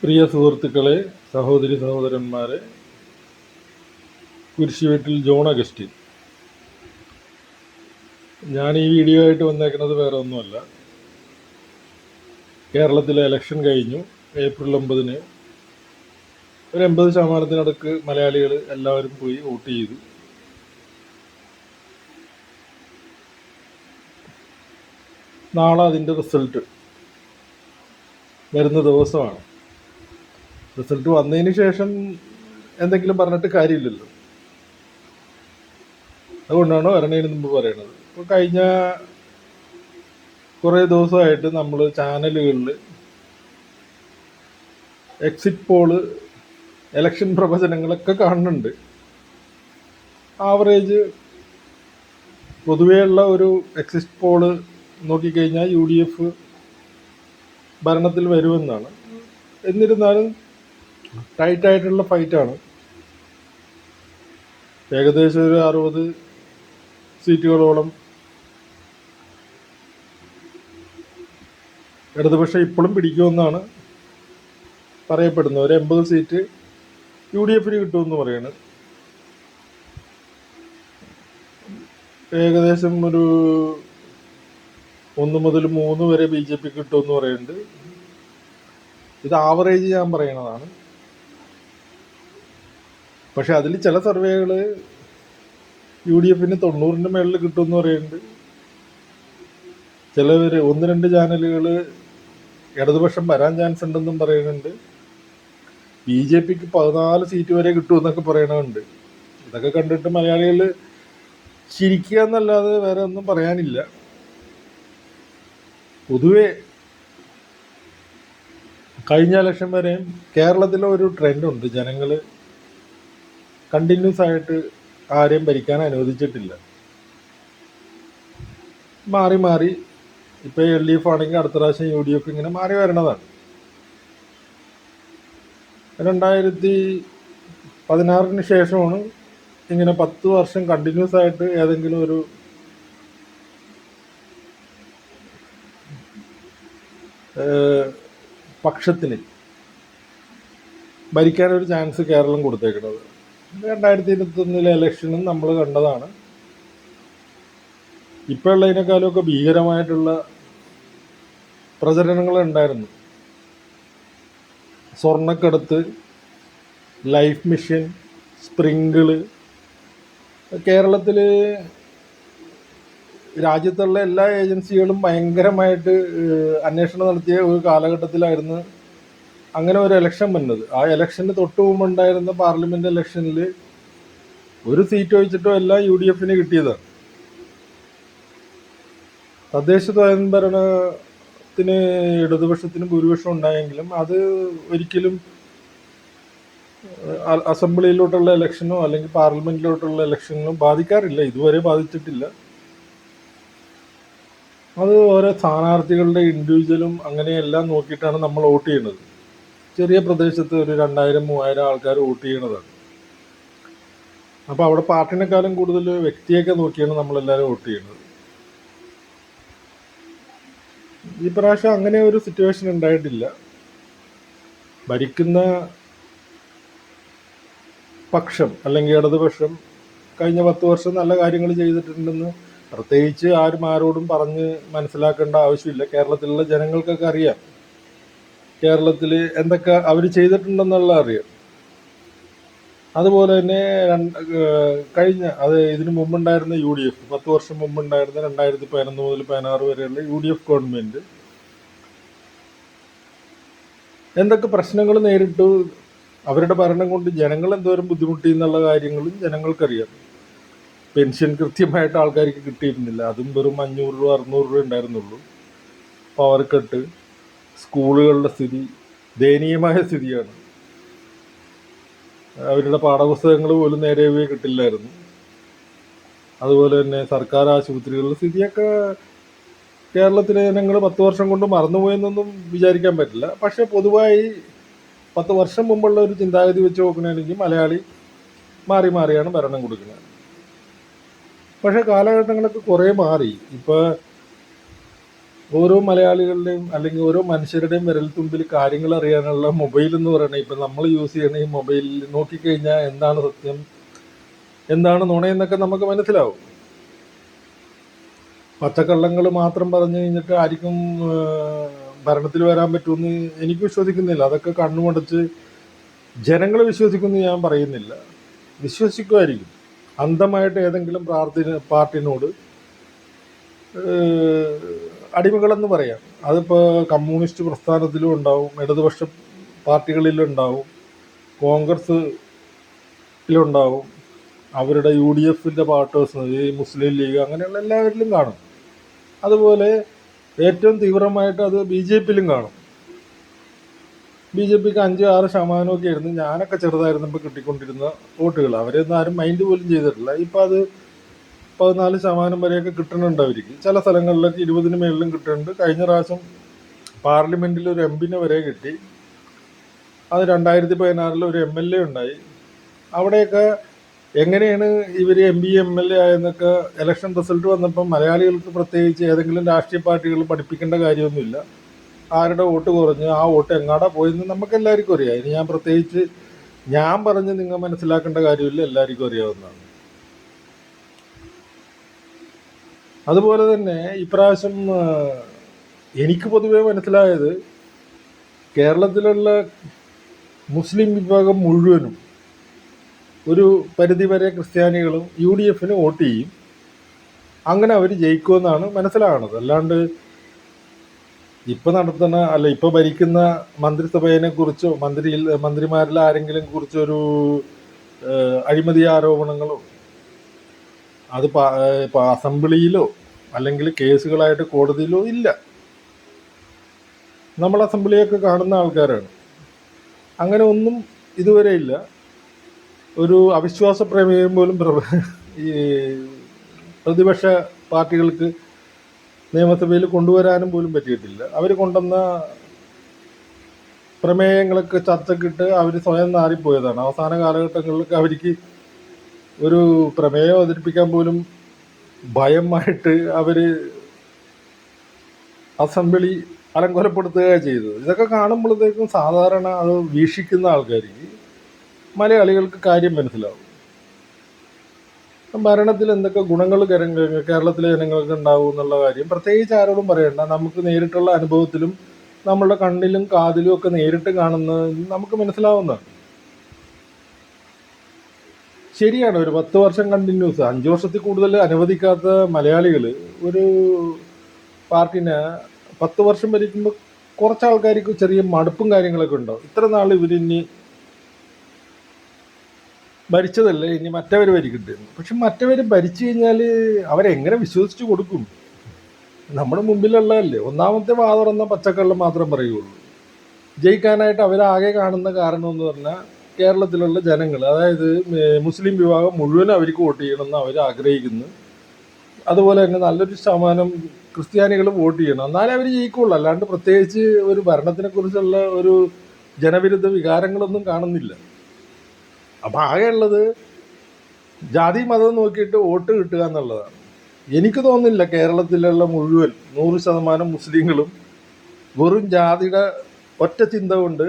പ്രിയ സുഹൃത്തുക്കളെ, സഹോദരി സഹോദരന്മാരെ, കുരിശുവീട്ടിൽ ജോൺ അഗസ്റ്റിൻ. ഞാൻ ഈ വീഡിയോ ആയിട്ട് വന്നേക്കുന്നത് വേറെ ഒന്നുമല്ല. കേരളത്തിലെ ഇലക്ഷൻ കഴിഞ്ഞു. ഏപ്രിൽ 9-ന് ഒരു 80% മലയാളികൾ എല്ലാവരും പോയി വോട്ട് ചെയ്തു. നാളെ അതിൻ്റെ റിസൾട്ട് വരുന്ന ദിവസമാണ്. റിസൾട്ട് വന്നതിന് ശേഷം എന്തെങ്കിലും പറഞ്ഞിട്ട് കാര്യമില്ലല്ലോ. അതുകൊണ്ടാണ് വരണതിന് മുമ്പ് പറയണത്. ഇപ്പോൾ കഴിഞ്ഞ കുറേ ദിവസമായിട്ട് നമ്മൾ ചാനലുകളിൽ എക്സിറ്റ് പോള്, ഇലക്ഷൻ പ്രവചനങ്ങളൊക്കെ കാണുന്നുണ്ട്. ആവറേജ് പൊതുവെയുള്ള ഒരു എക്സിറ്റ് പോള് നോക്കിക്കഴിഞ്ഞാൽ UDF ഭരണത്തിൽ വരുമെന്നാണ്. എന്നിരുന്നാലും ടൈറ്റായിട്ടുള്ള ഫൈറ്റാണ്. ഏകദേശം ഒരു 60 സീറ്റുകളോളം ഇടതുപക്ഷം ഇപ്പോഴും പിടിക്കുമെന്നാണ് പറയപ്പെടുന്നത്. ഒരു 80 സീറ്റ് UDFന് കിട്ടുമെന്ന് പറയുന്നത്. ഏകദേശം ഒരു 1 മുതൽ 3 വരെ BJP കിട്ടുമെന്ന് പറയുന്നുണ്ട്. ഇത് ആവറേജ് ഞാൻ പറയണതാണ്. പക്ഷെ അതിൽ ചില സർവേകൾ UDFന് 90-ന്റെ മേളിൽ കിട്ടുമെന്ന് പറയുന്നുണ്ട്. ചിലവർ 1-2 ചാനലുകൾ ഇടതുപക്ഷം വരാൻ ചാൻസ് ഉണ്ടെന്നും പറയുന്നുണ്ട്. BJPക്ക് 14 സീറ്റ് വരെ കിട്ടുമെന്നൊക്കെ പറയണമുണ്ട്. ഇതൊക്കെ കണ്ടിട്ട് മലയാളികൾ ചിരിക്കുക എന്നല്ലാതെ വേറെ ഒന്നും പറയാനില്ല. പൊതുവെ കഴിഞ്ഞ ഇലക്ഷൻ വരെയും കേരളത്തിലെ ഒരു ട്രെൻഡുണ്ട്. ജനങ്ങൾ കണ്ടിന്യൂസ് ആയിട്ട് ആരെയും ഭരിക്കാൻ അനുവദിച്ചിട്ടില്ല. മാറി മാറി ഇപ്പോൾ LDF ആണെങ്കിൽ അടുത്ത പ്രാവശ്യം UDF ഇങ്ങനെ മാറി വരണതാണ്. 2016-ന് ശേഷമാണ് ഇങ്ങനെ 10 വർഷം കണ്ടിന്യൂസ് ആയിട്ട് ഏതെങ്കിലും ഒരു പക്ഷത്തിന് ഭരിക്കാനൊരു ചാൻസ് കേരളം കൊടുത്തേക്കുന്നത്. 2021-ലെ ഇലക്ഷനും നമ്മൾ കണ്ടതാണ്. ഇപ്പോൾ ഉള്ളതിനേക്കാളൊക്കെ ഭീകരമായിട്ടുള്ള പ്രചരണങ്ങൾ ഉണ്ടായിരുന്നു. സ്വർണ്ണക്കടത്ത്, ലൈഫ് മിഷൻ, സ്പ്രിങ്കിള്. കേരളത്തിൽ രാജ്യത്തുള്ള എല്ലാ ഏജൻസികളും ഭയങ്കരമായിട്ട് അന്വേഷണം നടത്തിയ ഒരു കാലഘട്ടത്തിലായിരുന്നു അങ്ങനെ ഒരു ഇലക്ഷൻ വന്നത്. ആ ഇലക്ഷന് തൊട്ട് മുമ്പുണ്ടായിരുന്ന പാർലമെന്റ് ഇലക്ഷനിൽ ഒരു സീറ്റ് ഒഴിച്ചിട്ടോ എല്ലാം UDFന് കിട്ടിയതാണ്. തദ്ദേശ സ്വയംഭരണത്തിന് ഇടതുപക്ഷത്തിന് ഭൂരിപക്ഷം ഉണ്ടായെങ്കിലും അത് ഒരിക്കലും അസംബ്ലിയിലോട്ടുള്ള ഇലക്ഷനോ അല്ലെങ്കിൽ പാർലമെന്റിലോട്ടുള്ള ഇലക്ഷനോ ബാധിക്കാറില്ല. ഇതുവരെ ബാധിച്ചിട്ടില്ല. അത് ഓരോ സ്ഥാനാർത്ഥികളുടെ ഇൻഡിവിജ്വലും അങ്ങനെയെല്ലാം നോക്കിയിട്ടാണ് നമ്മൾ വോട്ട് ചെയ്യുന്നത്. ചെറിയ പ്രദേശത്ത് ഒരു 2000-3000 ആൾക്കാർ വോട്ട് ചെയ്യണതാണ്. അപ്പോൾ അവിടെ പാർട്ടിനേക്കാളും കൂടുതൽ വ്യക്തിയൊക്കെ നോക്കിയാണ് നമ്മളെല്ലാവരും വോട്ട് ചെയ്യുന്നത്. ഈ പ്രാവശ്യം അങ്ങനെ ഒരു സിറ്റുവേഷൻ ഉണ്ടായിട്ടില്ല. ഭരിക്കുന്ന പക്ഷം അല്ലെങ്കിൽ ഇടതുപക്ഷം കഴിഞ്ഞ 10 വർഷം നല്ല കാര്യങ്ങൾ ചെയ്തിട്ടുണ്ടെന്ന് പ്രത്യേകിച്ച് ആരോടും പറഞ്ഞ് മനസ്സിലാക്കേണ്ട ആവശ്യമില്ല. കേരളത്തിലുള്ള ജനങ്ങൾക്കൊക്കെ അറിയാം കേരളത്തിൽ എന്തൊക്കെ അവർ ചെയ്തിട്ടുണ്ടെന്നുള്ള അറിയാം. അതുപോലെ തന്നെ ഇതിനു മുമ്പുണ്ടായിരുന്ന UDF 10 വർഷം മുമ്പുണ്ടായിരുന്ന 2011 മുതൽ 16 വരെയുള്ള UDF ഗവൺമെന്റ് എന്തൊക്കെ പ്രശ്നങ്ങൾ നേരിട്ടു, അവരുടെ ഭരണം കൊണ്ട് ജനങ്ങൾ എന്തോരം ബുദ്ധിമുട്ടി എന്നുള്ള കാര്യങ്ങളും ജനങ്ങൾക്കറിയാം. പെൻഷൻ കൃത്യമായിട്ട് ആൾക്കാർക്ക് കിട്ടിയിരുന്നില്ല. അതും വെറും 500 രൂപ 600 രൂപ ഉണ്ടായിരുന്നുള്ളൂ. പവർ കട്ട്, സ്കൂളുകളുടെ സ്ഥിതി ദയനീയമായ സ്ഥിതിയാണ്. അവരുടെ പാഠപുസ്തകങ്ങൾ പോലും നേരെ കിട്ടില്ലായിരുന്നു. അതുപോലെ തന്നെ സർക്കാർ ആശുപത്രികളുടെ സ്ഥിതിയൊക്കെ കേരളത്തിലെ ജനങ്ങൾ 10 വർഷം കൊണ്ട് മറന്നുപോയെന്നൊന്നും വിചാരിക്കാൻ പറ്റില്ല. പക്ഷെ പൊതുവായി 10 വർഷം മുമ്പുള്ള ഒരു ചിന്താഗതി വെച്ച് നോക്കണമെങ്കിൽ മലയാളി മാറി മാറിയാണ് ഭരണം കൊടുക്കുന്നത്. പക്ഷെ കാലഘട്ടങ്ങളൊക്കെ കുറേ മാറി. ഇപ്പോൾ ഓരോ മലയാളികളുടെയും അല്ലെങ്കിൽ ഓരോ മനുഷ്യരുടെയും വിരൽത്തുമ്പിൽ കാര്യങ്ങൾ അറിയാനുള്ള മൊബൈൽ എന്ന് പറയുന്നത് ഇപ്പം നമ്മൾ യൂസ് ചെയ്യണ ഈ മൊബൈലിൽ നോക്കിക്കഴിഞ്ഞാൽ എന്താണ് സത്യം എന്താണ് നുണയെന്നൊക്കെ നമുക്ക് മനസ്സിലാവും. പച്ചക്കള്ളങ്ങൾ മാത്രം പറഞ്ഞു കഴിഞ്ഞിട്ട് ആർക്കും ഭരണത്തിൽ വരാൻ പറ്റുമെന്ന് എനിക്ക് വിശ്വസിക്കുന്നില്ല. അതൊക്കെ കണ്ണുമടച്ച് ജനങ്ങൾ വിശ്വസിക്കുമെന്ന് ഞാൻ പറയുന്നില്ല. വിശ്വസിക്കുമായിരിക്കും അന്ധമായിട്ട് ഏതെങ്കിലും പാർട്ടിനോട് അടിമകളെന്ന് പറയാം. അതിപ്പോൾ കമ്മ്യൂണിസ്റ്റ് പ്രസ്ഥാനത്തിലും ഉണ്ടാവും, ഇടതുപക്ഷ പാർട്ടികളിലും ഉണ്ടാവും, കോൺഗ്രസ്സിലുണ്ടാവും, അവരുടെ UDFൻ്റെ പാർട്ടേഴ്സ്, ഈ മുസ്ലിം ലീഗ്, അങ്ങനെയുള്ള എല്ലാവരിലും കാണും. അതുപോലെ ഏറ്റവും തീവ്രമായിട്ട് അത് BJPയിലും കാണും. BJPക്ക് 5-6% ആയിരുന്നു ഞാനൊക്കെ ചെറുതായിരുന്നപ്പോൾ കിട്ടിക്കൊണ്ടിരുന്ന വോട്ടുകൾ. അവരെയൊന്നും ആരും മൈൻഡ് പോലും ചെയ്തിട്ടില്ല. ഇപ്പം അത് 14% വരെയൊക്കെ കിട്ടുന്നുണ്ട് അവർക്ക്. ചില സ്ഥലങ്ങളിലൊക്കെ 20-ന് മേളിലും കിട്ടുന്നുണ്ട്. കഴിഞ്ഞ പ്രാവശ്യം പാർലമെൻറ്റിൽ ഒരു MP വരെ കിട്ടി. അത് 2016 ഒരു MLA ഉണ്ടായി. അവിടെയൊക്കെ എങ്ങനെയാണ് ഇവർ MP MLA ആയെന്നൊക്കെ ഇലക്ഷൻ റിസൾട്ട് വന്നപ്പോൾ മലയാളികൾക്ക് പ്രത്യേകിച്ച് ഏതെങ്കിലും രാഷ്ട്രീയ പാർട്ടികൾ പഠിപ്പിക്കേണ്ട കാര്യമൊന്നുമില്ല. ആരുടെ വോട്ട് കുറഞ്ഞ് ആ വോട്ട് എങ്ങാടാ പോയെന്ന് നമുക്ക് എല്ലാവർക്കും അറിയാം. ഇനി ഞാൻ പ്രത്യേകിച്ച് ഞാൻ പറഞ്ഞ് നിങ്ങൾ മനസ്സിലാക്കേണ്ട കാര്യമില്ല, എല്ലാവർക്കും അറിയാവുന്നതാണ്. അതുപോലെ തന്നെ ഇപ്രാവശ്യം എനിക്ക് പൊതുവെ മനസ്സിലായത് കേരളത്തിലുള്ള മുസ്ലിം വിഭാഗം മുഴുവനും ഒരു പരിധിവരെ ക്രിസ്ത്യാനികളും UDFന് വോട്ട് ചെയ്യും. അങ്ങനെ അവർ ജയിക്കുമെന്നാണ് മനസ്സിലാകുന്നത്. അല്ലാണ്ട് ഇപ്പോൾ ഭരിക്കുന്ന മന്ത്രിസഭയെ കുറിച്ചോ മന്ത്രിമാരിൽ ആരെങ്കിലും കുറിച്ചൊരു അഴിമതി ആരോപണങ്ങളോ അത് അസംബ്ലിയിലോ അല്ലെങ്കിൽ കേസുകളായിട്ട് കോടതിയിലോ ഇല്ല. നമ്മൾ അസംബ്ലിയൊക്കെ കാണുന്ന ആൾക്കാരാണ്. അങ്ങനെ ഒന്നും ഇതുവരെ ഇല്ല. ഒരു അവിശ്വാസ പ്രമേയം പോലും ഈ പ്രതിപക്ഷ പാർട്ടികൾക്ക് നിയമസഭയിൽ കൊണ്ടുവരാനും പോലും പറ്റിയിട്ടില്ല. അവർ കൊണ്ടുവന്ന പ്രമേയങ്ങളൊക്കെ ചർച്ചക്കിട്ട് അവർ സ്വയം നാറിപ്പോയതാണ്. അവസാന കാലഘട്ടങ്ങളിലൊക്കെ അവർക്ക് ഒരു പ്രമേയം അവതരിപ്പിക്കാൻ പോലും ഭയമായിട്ട് അവർ അസംബ്ലി അലങ്കോലപ്പെടുത്തുകയാണ് ചെയ്തത്. ഇതൊക്കെ കാണുമ്പോഴത്തേക്കും സാധാരണ അത് വീക്ഷിക്കുന്ന ആൾക്കാർക്ക് മലയാളികൾക്ക് കാര്യം മനസ്സിലാവും. ഭരണത്തിൽ എന്തൊക്കെ ഗുണങ്ങൾ കേരളത്തിലെ ജനങ്ങൾക്ക് ഉണ്ടാവും എന്നുള്ള കാര്യം പ്രത്യേകിച്ച് ആരോടും പറയണ്ട. നമുക്ക് നേരിട്ടുള്ള അനുഭവത്തിലും നമ്മളുടെ കണ്ണിലും കാതിലും ഒക്കെ നേരിട്ട് കാണുന്ന നമുക്ക് മനസ്സിലാവുന്നതാണ്. ശരിയാണ്, ഒരു 10 വർഷം കണ്ടിന്യൂസ് 5 വർഷത്തിൽ കൂടുതൽ അനുവദിക്കാത്ത മലയാളികൾ ഒരു പാർട്ടിനെ 10 വർഷം ഭരിക്കുമ്പോൾ കുറച്ച് ആൾക്കാർക്ക് ചെറിയ മടുപ്പും കാര്യങ്ങളൊക്കെ ഉണ്ടാവും. ഇത്ര നാൾ ഇവരിനി ഭരിച്ചതല്ലേ, ഇനി മറ്റവർ ഭരിക്കട്ടെ. പക്ഷെ മറ്റവർ ഭരിച്ചു കഴിഞ്ഞാൽ അവരെങ്ങനെ വിശ്വസിച്ച് കൊടുക്കും? നമ്മുടെ മുമ്പിലുള്ളതല്ലേ. ഒന്നാമത്തെ വാ തുറന്ന പച്ചക്കള്ളം മാത്രം പറയുള്ളൂ. ജയിക്കാനായിട്ട് അവരാകെ കാണുന്ന കാരണം എന്ന് പറഞ്ഞാൽ കേരളത്തിലുള്ള ജനങ്ങൾ, അതായത് മുസ്ലിം വിഭാഗം മുഴുവൻ അവർക്ക് വോട്ട് ചെയ്യണമെന്ന് അവർ ആഗ്രഹിക്കുന്നു. അതുപോലെ തന്നെ നല്ലൊരു ശതമാനം ക്രിസ്ത്യാനികൾ വോട്ട് ചെയ്യണം, എന്നാലേ അവർ ജയിക്കുള്ളൂ. അല്ലാണ്ട് പ്രത്യേകിച്ച് ഒരു ഭരണത്തിനെ കുറിച്ചുള്ള ഒരു ജനവിരുദ്ധ വികാരങ്ങളൊന്നും കാണുന്നില്ല. അപ്പം ആകെയുള്ളത് ജാതി മതം നോക്കിയിട്ട് വോട്ട് കിട്ടുക എന്നുള്ളതാണ്. എനിക്ക് തോന്നുന്നില്ല കേരളത്തിലുള്ള മുഴുവൻ 100% മുസ്ലിങ്ങളും വെറും ജാതിയുടെ ഒറ്റ ചിന്ത കൊണ്ട്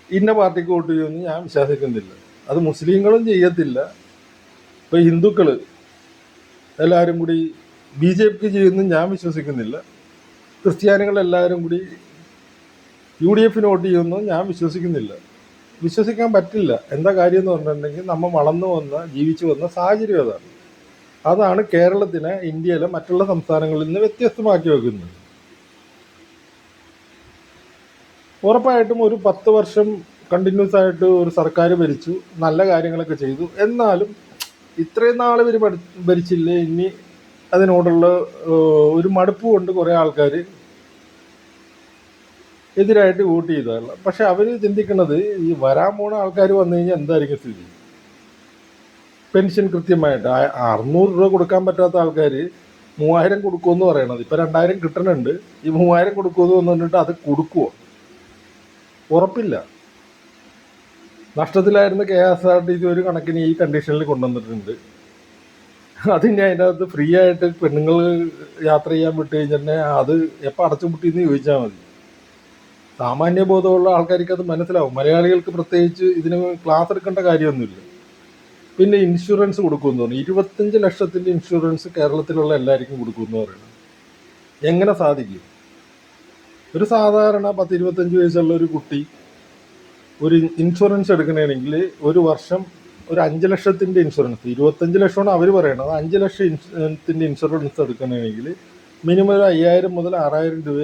ഇന്ന പാർട്ടിക്ക് വോട്ട് ചെയ്യുമെന്ന് ഞാൻ വിശ്വസിക്കുന്നില്ല. അത് മുസ്ലിങ്ങളും ചെയ്യത്തില്ല. ഇപ്പോൾ ഹിന്ദുക്കൾ എല്ലാവരും കൂടി BJPക്ക് ചെയ്യുമെന്ന് ഞാൻ വിശ്വസിക്കുന്നില്ല. ക്രിസ്ത്യാനികളെല്ലാവരും കൂടി UDFന് വോട്ട് ചെയ്യുമെന്നും ഞാൻ വിശ്വസിക്കുന്നില്ല. വിശ്വസിക്കാൻ പറ്റില്ല. എന്താ കാര്യം എന്ന് പറഞ്ഞിട്ടുണ്ടെങ്കിൽ നമ്മൾ വളർന്നു വന്ന ജീവിച്ചു വന്ന സാഹചര്യം അതാണ് കേരളത്തിനെ ഇന്ത്യയിലെ മറ്റുള്ള സംസ്ഥാനങ്ങളിൽ നിന്ന് വ്യത്യസ്തമാക്കി വെക്കുന്നത്. ഉറപ്പായിട്ടും ഒരു 10 വർഷം കണ്ടിന്യൂസ് ആയിട്ട് ഒരു സർക്കാർ ഭരിച്ചു, നല്ല കാര്യങ്ങളൊക്കെ ചെയ്തു. എന്നാലും ഇത്രയും നാൾ ഇവർ ഭരിച്ചില്ലേ, ഇനി അതിനോടുള്ള ഒരു മടുപ്പ് കൊണ്ട് കുറേ ആൾക്കാർ എതിരായിട്ട് വോട്ട് ചെയ്തതല്ല. പക്ഷെ അവർ ചിന്തിക്കുന്നത് ഈ വരാൻ പോണ ആൾക്കാർ വന്നു കഴിഞ്ഞാൽ എന്തായിരിക്കും സ്ഥിതി. പെൻഷൻ കൃത്യമായിട്ട് 600 രൂപ കൊടുക്കാൻ പറ്റാത്ത ആൾക്കാർ 3000 കൊടുക്കുമെന്ന് പറയണത്. ഇപ്പം 2000 കിട്ടണുണ്ട്. ഈ 3000 കൊടുക്കുമെന്ന് പറഞ്ഞിട്ട് അത് കൊടുക്കുമോ? ഉറപ്പില്ല. നഷ്ടത്തിലായിരുന്ന KSRTC ഒരു കണക്കിന് ഈ കണ്ടീഷനിൽ കൊണ്ടുവന്നിട്ടുണ്ട്. അതിന് അതിൻ്റെ അകത്ത് ഫ്രീ ആയിട്ട് പെണ്ണുങ്ങൾ യാത്ര ചെയ്യാൻ വിട്ട് കഴിഞ്ഞാൽ അത് എപ്പോൾ അടച്ചുപൂട്ടിയെന്ന് ചോദിച്ചാൽ മതി. സാമാന്യ ബോധമുള്ള ആൾക്കാർക്ക് അത് മനസ്സിലാവും. മലയാളികൾക്ക് പ്രത്യേകിച്ച് ഇതിന് ക്ലാസ് എടുക്കേണ്ട കാര്യമൊന്നുമില്ല. പിന്നെ ഇൻഷുറൻസ് കൊടുക്കുമെന്ന് പറഞ്ഞു. 25 ലക്ഷത്തിൻ്റെ ഇൻഷുറൻസ് കേരളത്തിലുള്ള എല്ലാവർക്കും കൊടുക്കുമെന്ന് പറയുന്നത് എങ്ങനെ സാധിക്കും? ഒരു സാധാരണ 10-25 വയസ്സുള്ള ഒരു കുട്ടി ഒരു ഇൻഷുറൻസ് എടുക്കണമെങ്കിൽ ഒരു വർഷം ഒരു 5 ലക്ഷത്തിൻ്റെ ഇൻഷുറൻസ്, 25 ലക്ഷമാണ് അവർ പറയണത്, 5 ലക്ഷത്തിൻ്റെ ഇൻഷുറൻസ് എടുക്കണമെങ്കിൽ മിനിമം ഒരു 5000 മുതൽ 6000 രൂപ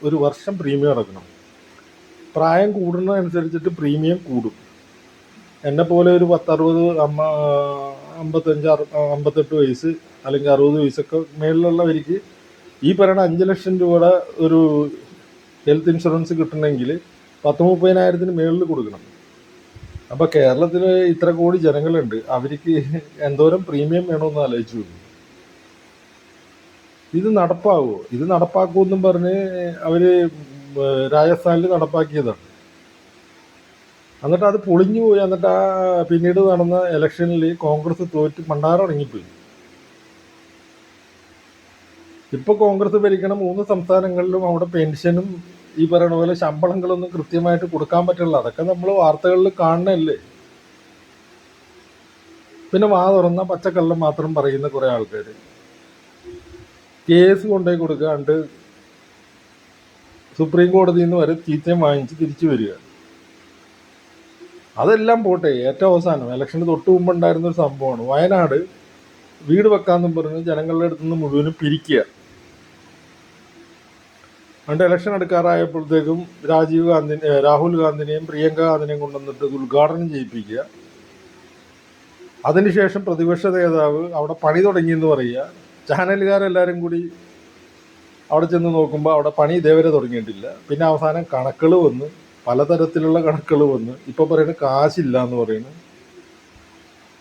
ഒരു വർഷം പ്രീമിയം അടക്കണം. പ്രായം കൂടുന്നതനുസരിച്ചിട്ട് പ്രീമിയം കൂടും. എന്നെപ്പോലെ ഒരു 10-60 55 58 വയസ്സ് അല്ലെങ്കിൽ 60 വയസ്സൊക്കെ മേളിലുള്ളവർക്ക് ഈ പറയുന്ന 5 ലക്ഷം രൂപയുടെ ഒരു ഹെൽത്ത് ഇൻഷുറൻസ് കിട്ടണമെങ്കിൽ 10-30,000 മേളിൽ കൊടുക്കണം. അപ്പോൾ കേരളത്തിൽ ഇത്ര കോടി ജനങ്ങളുണ്ട്, അവർക്ക് എന്തോരം പ്രീമിയം വേണമെന്ന് ആലോചിച്ചു നോക്കും. ഇത് നടപ്പാകുമോ? ഇത് നടപ്പാക്കുമെന്നും പറഞ്ഞ് അവർ രാജസ്ഥാനിൽ നടപ്പാക്കിയതാണ്. എന്നിട്ട് അത് പൊളിഞ്ഞു പോയി. എന്നിട്ട് പിന്നീട് നടന്ന ഇലക്ഷനിൽ കോൺഗ്രസ് തോറ്റ് മണ്ടാറടങ്ങിപ്പോയി. ഇപ്പോൾ കോൺഗ്രസ് ഭരിക്കണ 3 സംസ്ഥാനങ്ങളിലും അവിടെ പെൻഷനും ഈ പറയുന്ന പോലെ ശമ്പളങ്ങളൊന്നും കൃത്യമായിട്ട് കൊടുക്കാൻ പറ്റില്ല. അതൊക്കെ നമ്മൾ വാർത്തകളിൽ കാണണല്ലേ. പിന്നെ വാ തുറന്ന പച്ചക്കള്ളം മാത്രം പറയുന്ന കുറേ ആൾക്കാർ കേസ് കൊണ്ടുപോയി കൊടുക്കാണ്ട് സുപ്രീം കോടതിയിൽ നിന്ന് വരെ ചീത്തയും വാങ്ങിച്ച് തിരിച്ചു വരിക. അതെല്ലാം പോട്ടെ, ഏറ്റവും അവസാനം ഇലക്ഷന് തൊട്ട് മുമ്പുണ്ടായിരുന്നൊരു സംഭവമാണ്. വയനാട് വീട് വെക്കാമെന്നും പറഞ്ഞ് ജനങ്ങളുടെ അടുത്ത് നിന്ന് മുഴുവനും പിരിക്കുക. അതുകൊണ്ട് ഇലക്ഷൻ എടുക്കാറായപ്പോഴത്തേക്കും രാഹുൽ ഗാന്ധിനെയും പ്രിയങ്ക ഗാന്ധിനെയും കൊണ്ടുവന്നിട്ട് ഉദ്ഘാടനം ചെയ്യിപ്പിക്കുക. അതിനുശേഷം പ്രതിപക്ഷ നേതാവ് അവിടെ പണി തുടങ്ങിയെന്ന് പറയുക. ചാനലുകാരെല്ലാവരും കൂടി അവിടെ ചെന്ന് നോക്കുമ്പോൾ അവിടെ പണി ഇതേവരെ തുടങ്ങിയിട്ടില്ല. പിന്നെ അവസാനം കണക്കുകൾ വന്ന്, പലതരത്തിലുള്ള കണക്കുകൾ വന്ന്, ഇപ്പോൾ പറയുന്നത് കാശില്ല എന്ന് പറയുന്നു.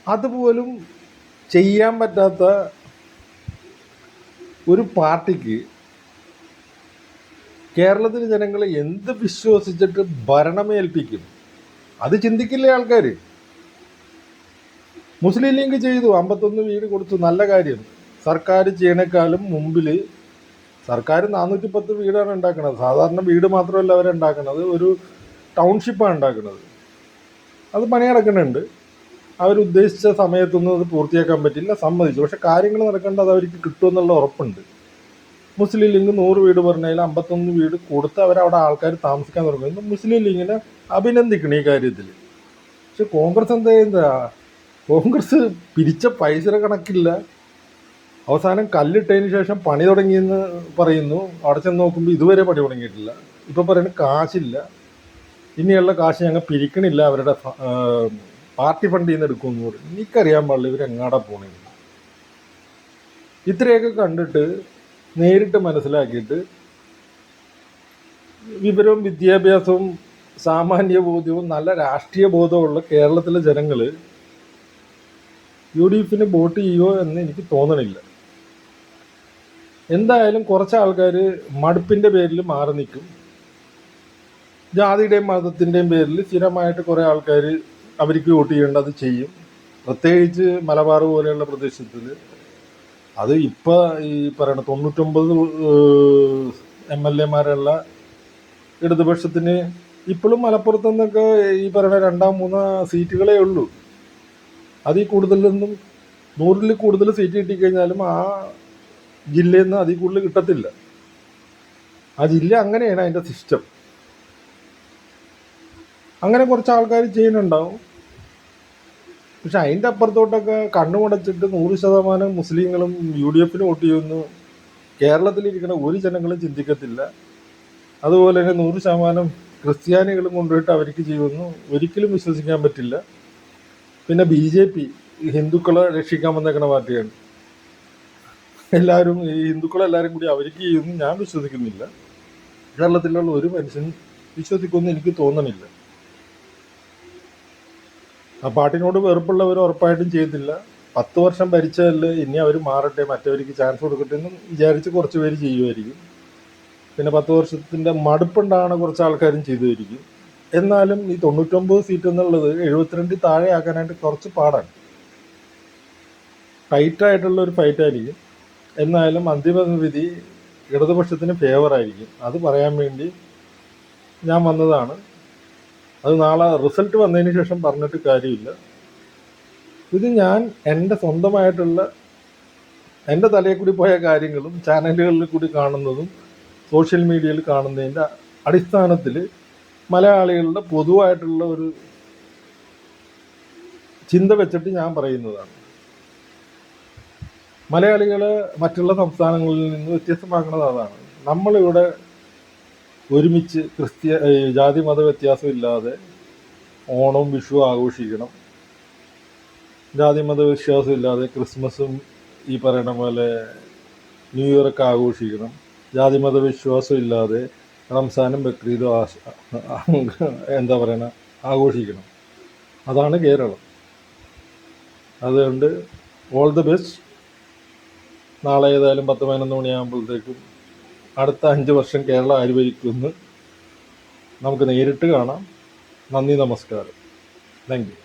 അതുപോലും ചെയ്യാൻ പറ്റാത്ത ഒരു പാർട്ടിക്ക് കേരളത്തിലെ ജനങ്ങളെ എന്ത് വിശ്വസിച്ചിട്ട് ഭരണമേൽപ്പിക്കും? അത് ചിന്തിക്കില്ലേ ആൾക്കാർ? മുസ്ലിം ലീഗ് ചെയ്തു, 51 വീട് കൊടുത്തു, നല്ല കാര്യം. സർക്കാർ ചെയ്യണേക്കാളും മുമ്പിൽ സർക്കാർ 410 വീടാണ് ഉണ്ടാക്കുന്നത്. സാധാരണ വീട് മാത്രമല്ല അവരുണ്ടാക്കുന്നത്, ഒരു ടൗൺഷിപ്പാണ് ഉണ്ടാക്കുന്നത്. അത് പണി നടക്കുന്നുണ്ട്. അവരുദ്ദേശിച്ച സമയത്തൊന്നും അത് പൂർത്തിയാക്കാൻ പറ്റില്ല, സമ്മതിച്ചു. പക്ഷെ കാര്യങ്ങൾ നടക്കേണ്ടത് അത് അവർക്ക് കിട്ടുമെന്നുള്ള ഉറപ്പുണ്ട്. മുസ്ലിം ലീഗ് 100 വീട് പറഞ്ഞാൽ 51 വീട് കൊടുത്ത് അവരവിടെ ആൾക്കാർ താമസിക്കാൻ തുടങ്ങുന്നു. മുസ്ലിം ലീഗിനെ അഭിനന്ദിക്കണം ഈ കാര്യത്തിൽ. പക്ഷെ കോൺഗ്രസ് എന്താ, കോൺഗ്രസ് പിരിച്ച പൈസയുടെ കണക്കില്ല. അവസാനം കല്ലിട്ടതിന് ശേഷം പണി തുടങ്ങിയെന്ന് പറയുന്നു. അവിടെ ചെന്ന് നോക്കുമ്പോൾ ഇതുവരെ പണി തുടങ്ങിയിട്ടില്ല. ഇപ്പോൾ പറയുന്നത് കാശില്ല, ഇനിയുള്ള കാശ് ഞങ്ങൾ പിരിക്കണില്ല, അവരുടെ പാർട്ടി ഫണ്ടിൽ നിന്ന് എടുക്കുമെന്ന് പറയും. എനിക്കറിയാൻ പാടില്ല ഇവരെങ്ങാടാ പോണേ. ഇത്രയൊക്കെ കണ്ടിട്ട് നേരിട്ട് മനസ്സിലാക്കിയിട്ട് വിവരവും വിദ്യാഭ്യാസവും സാമാന്യ ബോധ്യവും നല്ല രാഷ്ട്രീയ ബോധമുള്ള കേരളത്തിലെ ജനങ്ങൾ UDFന് വോട്ട് ചെയ്യുമോ എന്ന് എനിക്ക് തോന്നണില്ല. എന്തായാലും കുറച്ച് ആൾക്കാർ മടുപ്പിൻ്റെ പേരിൽ മാറി നിൽക്കും. ജാതിയുടെയും മതത്തിൻ്റെയും പേരിൽ സ്ഥിരമായിട്ട് കുറേ ആൾക്കാർ അവർക്ക് വോട്ട് ചെയ്യേണ്ടത് ചെയ്യും. പ്രത്യേകിച്ച് മലബാർ പോലെയുള്ള പ്രദേശത്തിൽ അത് ഇപ്പോൾ ഈ പറയണ 99 MLA-മാരുള്ള ഇടതുപക്ഷത്തിന് ഇപ്പോഴും മലപ്പുറത്തു നിന്നൊക്കെ ഈ പറയുന്ന 2-3 സീറ്റുകളേ ഉള്ളൂ. അതിൽ കൂടുതലൊന്നും 100-ൽ കൂടുതൽ സീറ്റ് കിട്ടിക്കഴിഞ്ഞാലും ആ ജില്ലയിൽ നിന്ന് അതിൽ കൂടുതൽ കിട്ടത്തില്ല. ആ ജില്ല അങ്ങനെയാണ് അതിൻ്റെ സിസ്റ്റം. അങ്ങനെ കുറച്ച് ആൾക്കാർ ചെയ്യുന്നുണ്ടാവും. പക്ഷെ അതിൻ്റെ അപ്പുറത്തോട്ടൊക്കെ കണ്ണുമടച്ചിട്ട് 100% മുസ്ലിങ്ങളും UDFന് വോട്ട് ചെയ്യുന്നു കേരളത്തിലിരിക്കുന്ന ഒരു ജനങ്ങളും ചിന്തിക്കത്തില്ല. അതുപോലെ തന്നെ 100% ക്രിസ്ത്യാനികളും കൊണ്ടുപോയിട്ട് അവർക്ക് ചെയ്യുന്നു ഒരിക്കലും വിശ്വസിക്കാൻ പറ്റില്ല. പിന്നെ BJP ഹിന്ദുക്കളെ രക്ഷിക്കാൻ വന്നേക്കുന്ന പാർട്ടിയാണ്. എല്ലാവരും ഈ ഹിന്ദുക്കളെല്ലാവരും കൂടി അവർക്ക് ചെയ്യുന്നു ഞാൻ വിശ്വസിക്കുന്നില്ല. കേരളത്തിലുള്ള ഒരു മനുഷ്യനും വിശ്വസിക്കുമെന്ന് എനിക്ക് തോന്നണില്ല. ആ പാർട്ടിനോട് വെറുപ്പുള്ളവർ ഉറപ്പായിട്ടും ചെയ്തില്ല. 10 വർഷം ഭരിച്ചതല്ലേ, ഇനി അവർ മാറട്ടെ, മറ്റവർക്ക് ചാൻസ് കൊടുക്കട്ടെ എന്നും വിചാരിച്ച് കുറച്ച് പേര് ചെയ്യുമായിരിക്കും. പിന്നെ 10 വർഷത്തിൻ്റെ മടുപ്പുണ്ടാകണ കുറച്ച് ആൾക്കാരും ചെയ്തുമായിരിക്കും. എന്നാലും ഈ 99 സീറ്റ് എന്നുള്ളത് 72 താഴെ ആക്കാനായിട്ട് കുറച്ച് പാടാണ്. ടൈറ്റായിട്ടുള്ള ഒരു ഫൈറ്റായിരിക്കും. എന്നാലും അന്തിമ വിധി ഇടതുപക്ഷത്തിന് ഫേവറായിരിക്കും. അത് പറയാൻ വേണ്ടി ഞാൻ വന്നതാണ്. അത് നാളെ റിസൾട്ട് വന്നതിന് ശേഷം പറഞ്ഞിട്ട് കാര്യമില്ല. ഇത് ഞാൻ എൻ്റെ സ്വന്തമായിട്ടുള്ള എൻ്റെ തലയിൽ കൂടി പോയ കാര്യങ്ങളും ചാനലുകളിൽ കൂടി കാണുന്നതും സോഷ്യൽ മീഡിയയിൽ കാണുന്നതിൻ്റെ അടിസ്ഥാനത്തിൽ മലയാളികളുടെ പൊതുവായിട്ടുള്ള ഒരു ചിന്ത വെച്ചിട്ട് ഞാൻ പറയുന്നതാണ്. മലയാളികളെ മറ്റുള്ള സംസ്ഥാനങ്ങളിൽ നിന്ന് വ്യത്യസ്തമാക്കുന്നത് അതാണ്. നമ്മളിവിടെ ഒരുമിച്ച് ജാതി മത വ്യത്യാസമില്ലാതെ ഓണവും വിഷു ആഘോഷിക്കണം. ജാതി മത വിശ്വാസമില്ലാതെ ക്രിസ്മസും ഈ പറയുന്ന പോലെ ന്യൂ ഇയറൊക്കെ ആഘോഷിക്കണം. ജാതി മത വിശ്വാസമില്ലാതെ റംസാനും ബക്രീദും എന്താ പറയണ ആഘോഷിക്കണം. അതാണ് കേരളം. അതുകൊണ്ട് ഓൾ ദി ബെസ്റ്റ്. നാളെ ഏതായാലും 10-11 മണിയാകുമ്പോഴത്തേക്കും അടുത്ത 5 വർഷം കേരളം ആര് ഭരിക്കുമെന്ന് നമുക്ക് നേരിട്ട് കാണാം. നന്ദി, നമസ്കാരം. Thank you.